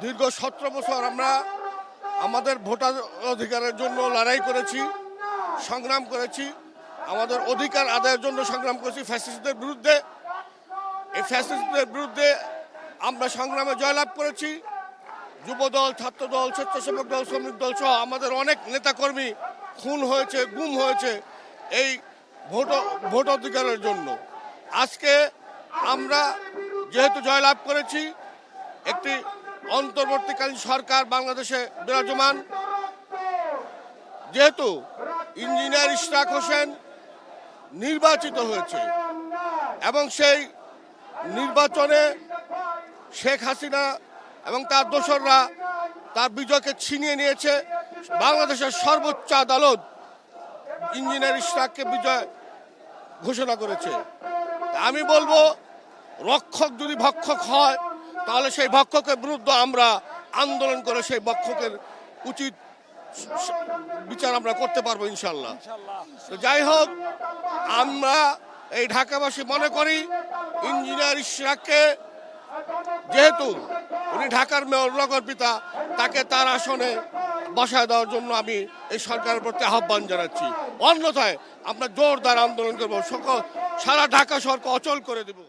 দীর্ঘ 17 বছর আমরা আমাদের ভোটার অধিকারের জন্য লড়াই করেছি, সংগ্রাম করেছি, আমাদের অধিকার আদায়ের জন্য সংগ্রাম করেছি ফ্যাসিস্টদের বিরুদ্ধে। এই ফ্যাসিস্টদের বিরুদ্ধে আমরা সংগ্রামে জয়লাভ করেছি। যুবদল, ছাত্রদল, স্বেচ্ছাসেবক দল, শ্রমিক দল সহ আমাদের অনেক নেতাকর্মী খুন হয়েছে, গুম হয়েছে এই ভোট অধিকারের জন্য। আজকে আমরা যেহেতু জয়লাভ করেছি, একটি অন্তর্বর্তীকালীন সরকার বাংলাদেশে বিরাজমান, যেহেতু ইঞ্জিনিয়ার ইশরাক হোসেন নির্বাচিত হয়েছে এবং সেই নির্বাচনে শেখ হাসিনা এবং তার দোসররা তার বিজয়কে ছিনিয়ে নিয়েছে, বাংলাদেশের সর্বোচ্চ আদালত ইঞ্জিনিয়ার ইশরাককে বিজয় ঘোষণা করেছে। আমি বলবো, রক্ষক যদি ভক্ষক হয় তাহলে সেই ভক্ষকের বিরুদ্ধে আমরা আন্দোলন করে সেই ভক্ষকের উচিত বিচার আমরা করতে পারবো ইনশাল্লাহ। তো যাই হোক, আমরা এই ঢাকাবাসী মনে করি ইঞ্জিনিয়ার ইশরাককে, যেহেতু উনি ঢাকার মেয়র, নগর পিতা, তাকে তার আসনে বসায় দেওয়ার জন্য আমি এই সরকারের প্রতি আহ্বান জানাচ্ছি। অন্যথায় আমরা জোরদার আন্দোলন করবো, সারা ঢাকা শহরকে অচল করে দেব।